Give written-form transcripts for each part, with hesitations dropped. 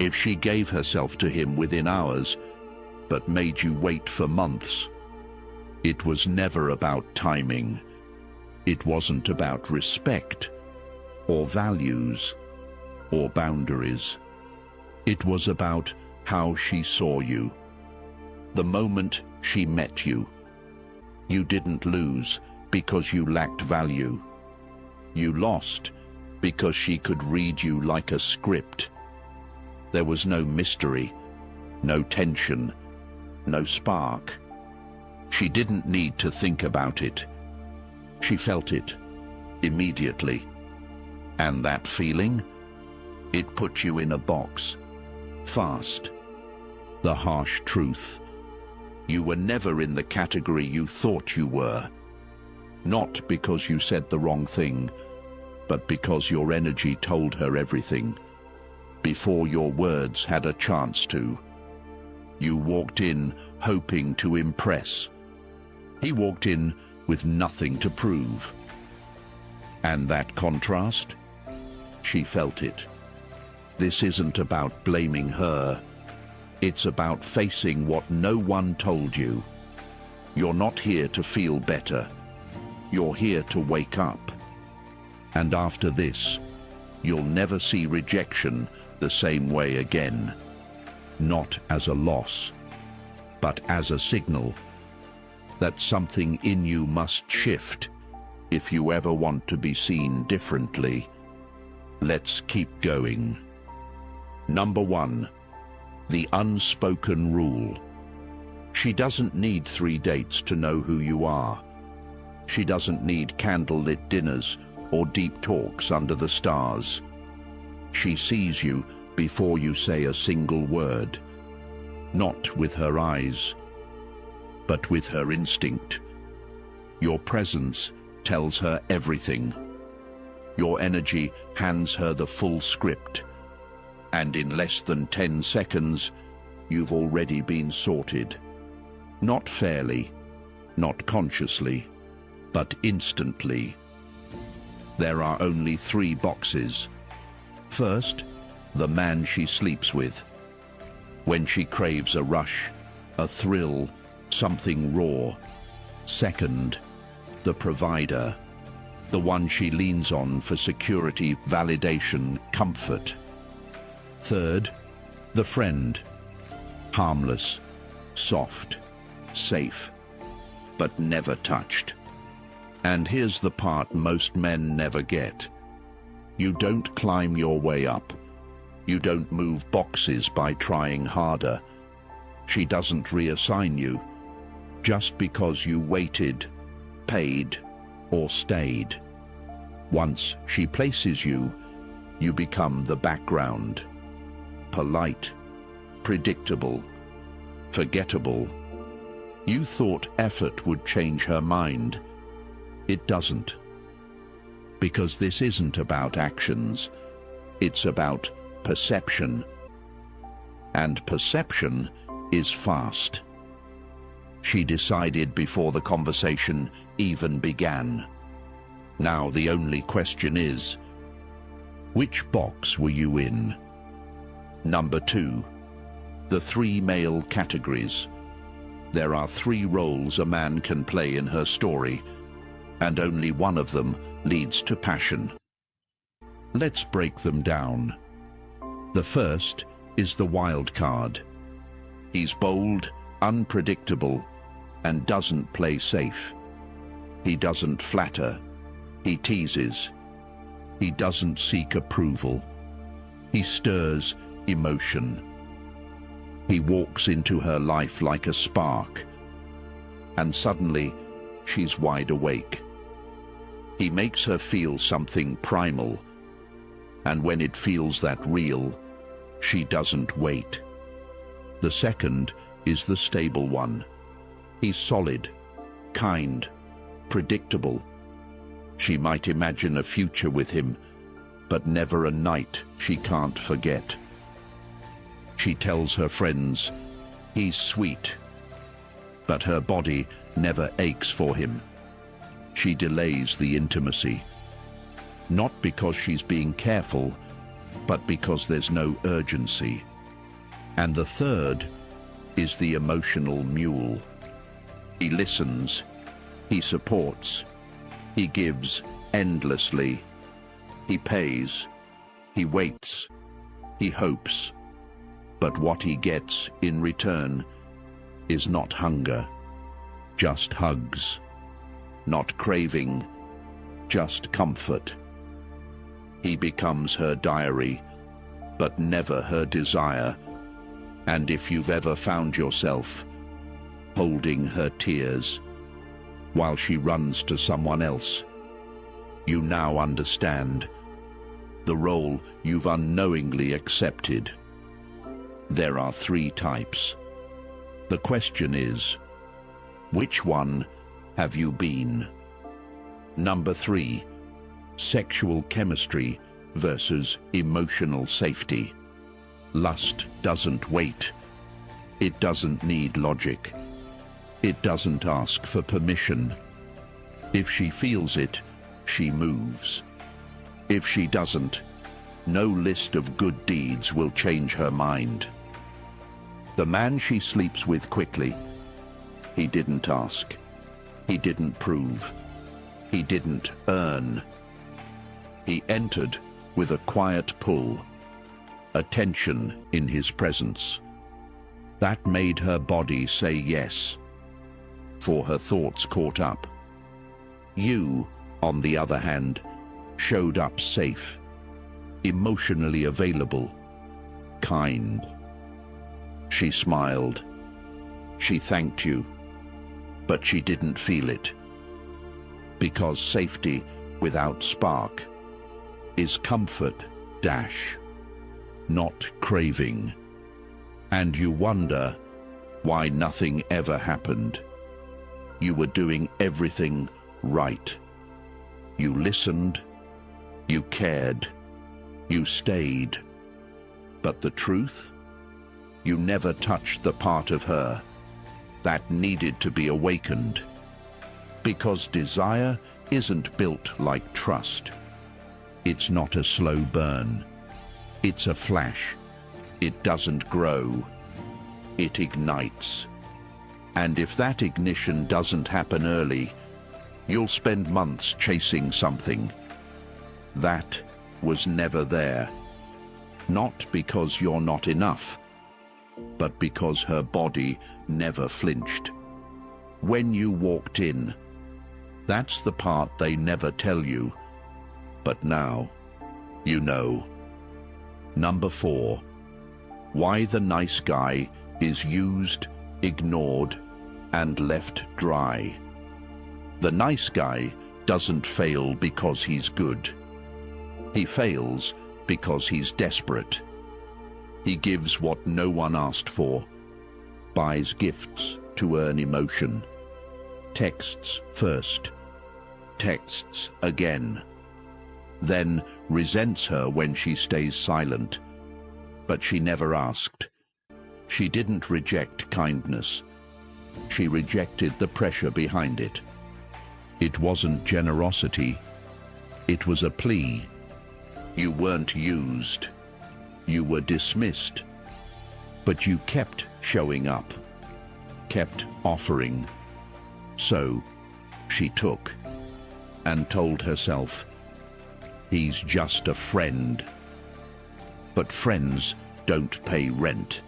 If she gave herself to him within hours, but made you wait for months, it was never about timing. It wasn't about respect, or values, or boundaries. It was about how she saw you. The moment she met you, you didn't lose because you lacked value. You lost because she could read you like a script. There was no mystery, no tension, no spark. She didn't need to think about it. She felt it immediately. And that feeling, it put you in a box, fast. The harsh truth. You were never in the category you thought you were. Not because you said the wrong thing, but because your energy told her everything, before your words had a chance to. You walked in hoping to impress. He walked in with nothing to prove. And that contrast? She felt it. This isn't about blaming her. It's about facing what no one told you. You're not here to feel better. You're here to wake up. And after this, you'll never see rejection the same way again. Not as a loss, but as a signal that something in you must shift if you ever want to be seen differently. Let's keep going. Number 1. The unspoken rule. She doesn't need 3 dates to know who you are. She doesn't need candlelit dinners or deep talks under the stars. She sees you before you say a single word, not with her eyes, but with her instinct. Your presence tells her everything. Your energy hands her the full script, and in less than 10 seconds, you've already been sorted. Not fairly, not consciously, but instantly. There are only 3 boxes. First, the man she sleeps with. When she craves a rush, a thrill, something raw. Second, the provider. The one she leans on for security, validation, comfort. Third, the friend. Harmless, soft, safe, but never touched. And here's the part most men never get. You don't climb your way up. You don't move boxes by trying harder. She doesn't reassign you just because you waited, paid, or stayed. Once she places you, you become the background. Polite, predictable, forgettable. You thought effort would change her mind. It doesn't. Because this isn't about actions. It's about perception. And perception is fast. She decided before the conversation even began. Now the only question is, which box were you in? Number 2, the 3 male categories. There are 3 roles a man can play in her story, and only one of them leads to passion. Let's break them down. The first is the wild card. He's bold, unpredictable, and doesn't play safe. He doesn't flatter. He teases. He doesn't seek approval. He stirs emotion. He walks into her life like a spark, and suddenly she's wide awake. He makes her feel something primal, and when it feels that real, she doesn't wait. The second is the stable one. He's solid, kind, predictable. She might imagine a future with him, but never a night she can't forget. She tells her friends, he's sweet, but her body never aches for him. She delays the intimacy, not because she's being careful, but because there's no urgency. And the third is the emotional mule. He listens, he supports, he gives endlessly, he pays, he waits, he hopes. But what he gets in return is not hunger, just hugs, not craving, just comfort. He becomes her diary, but never her desire. And if you've ever found yourself holding her tears while she runs to someone else, you now understand the role you've unknowingly accepted. There are 3 types. The question is, which one have you been? Number 3, sexual chemistry versus emotional safety. Lust doesn't wait. It doesn't need logic. It doesn't ask for permission. If she feels it, she moves. If she doesn't, no list of good deeds will change her mind. The man she sleeps with quickly, he didn't ask. He didn't prove. He didn't earn. He entered with a quiet pull, a tension in his presence. That made her body say yes, for her thoughts caught up. You, on the other hand, showed up safe, emotionally available, kind. She smiled. She thanked you, but she didn't feel it. Because safety without spark is comfort dash, not craving. And you wonder why nothing ever happened. You were doing everything right. You listened, you cared, you stayed. But the truth? You never touched the part of her that needed to be awakened. Because desire isn't built like trust. It's not a slow burn. It's a flash. It doesn't grow. It ignites. And if that ignition doesn't happen early, you'll spend months chasing something that was never there. Not because you're not enough, but because her body never flinched. When you walked in, that's the part they never tell you. But now, you know. Number 4, why the nice guy is used, ignored, and left dry. The nice guy doesn't fail because he's good. He fails because he's desperate. He gives what no one asked for, buys gifts to earn emotion, texts first, texts again, then resents her when she stays silent. But she never asked. She didn't reject kindness. She rejected the pressure behind it. It wasn't generosity. It was a plea. You weren't used. You were dismissed. But you kept showing up, kept offering. So she took and told herself, he's just a friend. But friends don't pay rent.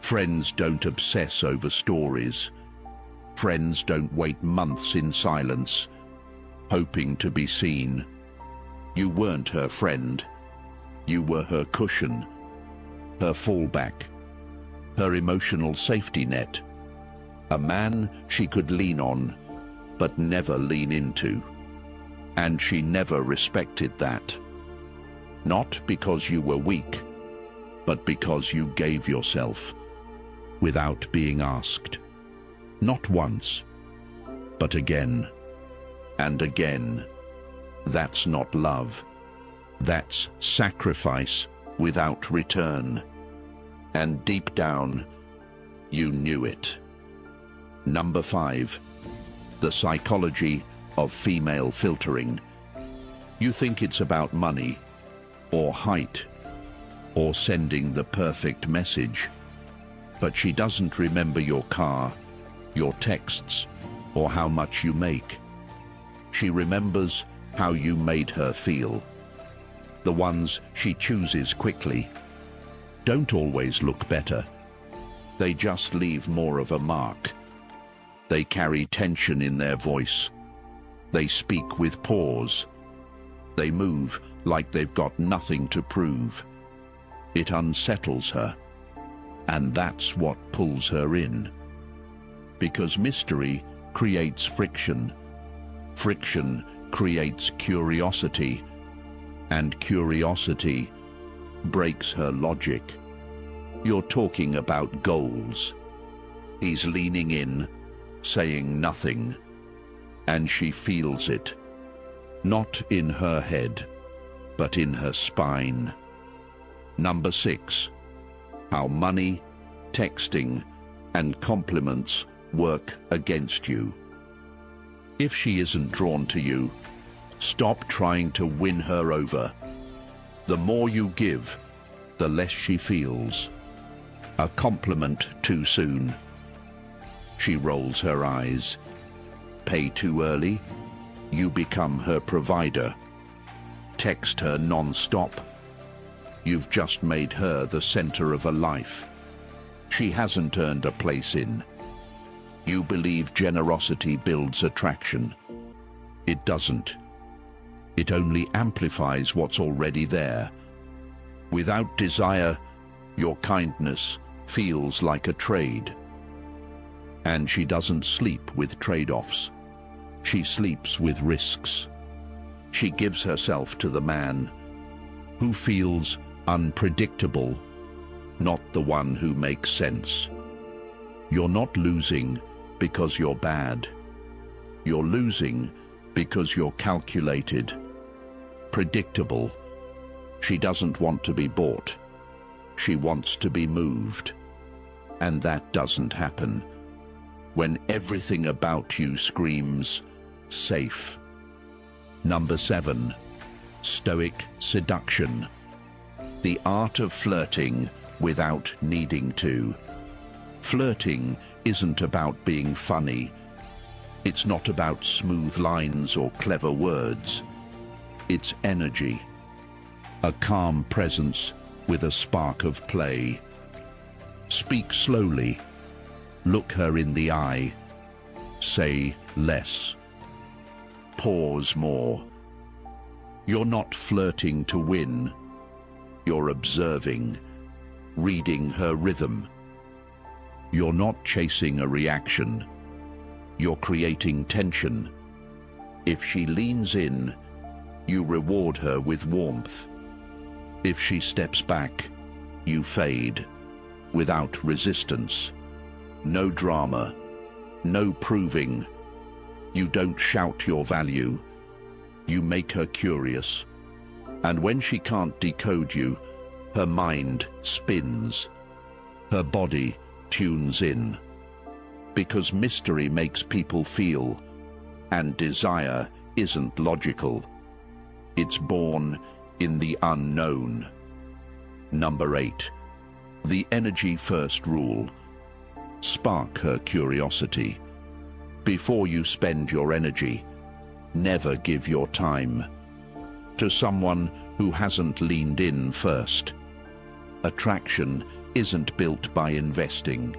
Friends don't obsess over stories. Friends don't wait months in silence, hoping to be seen. You weren't her friend. You were her cushion, her fallback, her emotional safety net. A man she could lean on, but never lean into. And she never respected that. Not because you were weak, but because you gave yourself without being asked. Not once, but again and again. That's not love. That's sacrifice without return. And deep down, you knew it. Number 5, the psychology of female filtering. You think it's about money or height or sending the perfect message. But she doesn't remember your car, your texts, or how much you make. She remembers how you made her feel. The ones she chooses quickly don't always look better. They just leave more of a mark. They carry tension in their voice. They speak with pause. They move like they've got nothing to prove. It unsettles her, and that's what pulls her in. Because mystery creates friction. Friction creates curiosity, and curiosity breaks her logic. You're talking about goals. He's leaning in, saying nothing, and she feels it. Not in her head, but in her spine. Number 6. How money, texting, and compliments work against you. If she isn't drawn to you, stop trying to win her over. The more you give, the less she feels. A compliment too soon. She rolls her eyes. Pay too early, you become her provider. Text her non-stop. You've just made her the center of a life she hasn't earned a place in. You believe generosity builds attraction. It doesn't. It only amplifies what's already there. Without desire, your kindness feels like a trade. And she doesn't sleep with trade-offs. She sleeps with risks. She gives herself to the man who feels unpredictable, not the one who makes sense. You're not losing because you're bad. You're losing because you're calculated, predictable. She doesn't want to be bought. She wants to be moved. And that doesn't happen when everything about you screams safe. Number 7. Stoic seduction. The art of flirting without needing to. Flirting isn't about being funny. It's not about smooth lines or clever words. It's energy. A calm presence with a spark of play. Speak slowly. Look her in the eye. Say less. Pause more. You're not flirting to win. You're observing, reading her rhythm. You're not chasing a reaction. You're creating tension. If she leans in, you reward her with warmth. If she steps back, you fade, without resistance. No drama, no proving. You don't shout your value. You make her curious. And when she can't decode you, her mind spins. Her body tunes in. Because mystery makes people feel, and desire isn't logical. It's born in the unknown. Number 8. The energy first rule. Spark her curiosity. Before you spend your energy, never give your time to someone who hasn't leaned in first. Attraction isn't built by investing.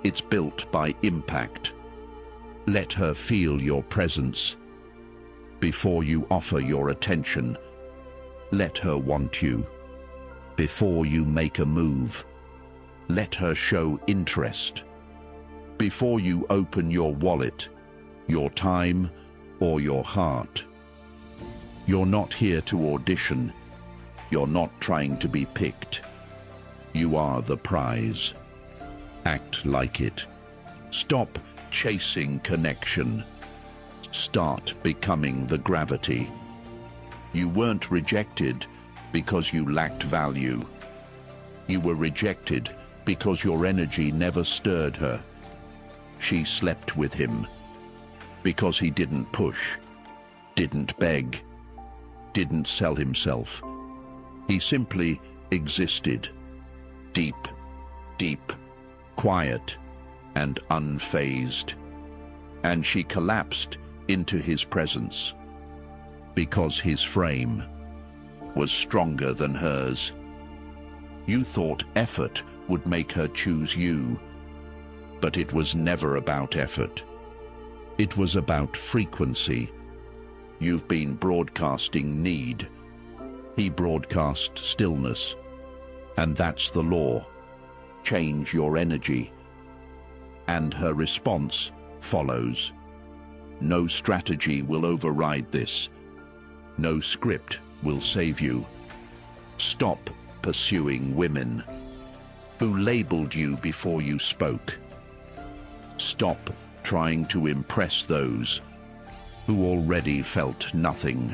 It's built by impact. Let her feel your presence. Before you offer your attention, let her want you. Before you make a move, let her show interest. Before you open your wallet, your time, or your heart. You're not here to audition. You're not trying to be picked. You are the prize. Act like it. Stop chasing connection. Start becoming the gravity. You weren't rejected because you lacked value. You were rejected because your energy never stirred her. She slept with him because he didn't push, didn't beg, didn't sell himself. He simply existed. Deep, deep, quiet, and unfazed. And she collapsed into his presence, because his frame was stronger than hers. You thought effort would make her choose you, but it was never about effort. It was about frequency. You've been broadcasting need. He broadcast stillness. And that's the law. Change your energy. And her response follows. No strategy will override this. No script will save you. Stop pursuing women who labeled you before you spoke. Stop trying to impress those who already felt nothing.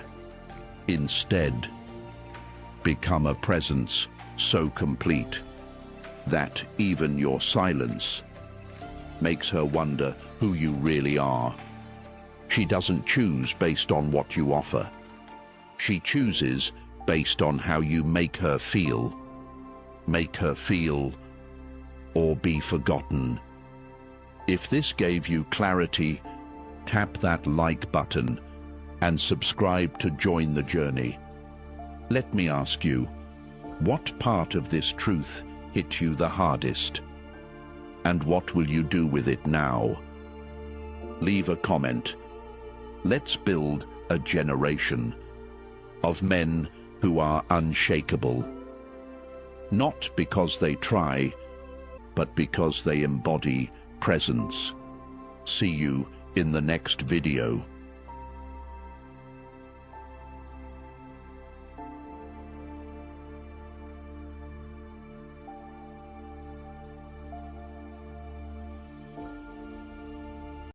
Instead, become a presence so complete that even your silence makes her wonder who you really are. She doesn't choose based on what you offer. She chooses based on how you make her feel. Make her feel or be forgotten. If this gave you clarity, tap that like button and subscribe to join the journey. Let me ask you, what part of this truth hit you the hardest? And what will you do with it now? Leave a comment. Let's build a generation of men who are unshakable. Not because they try, but because they embody presence. See you in the next video.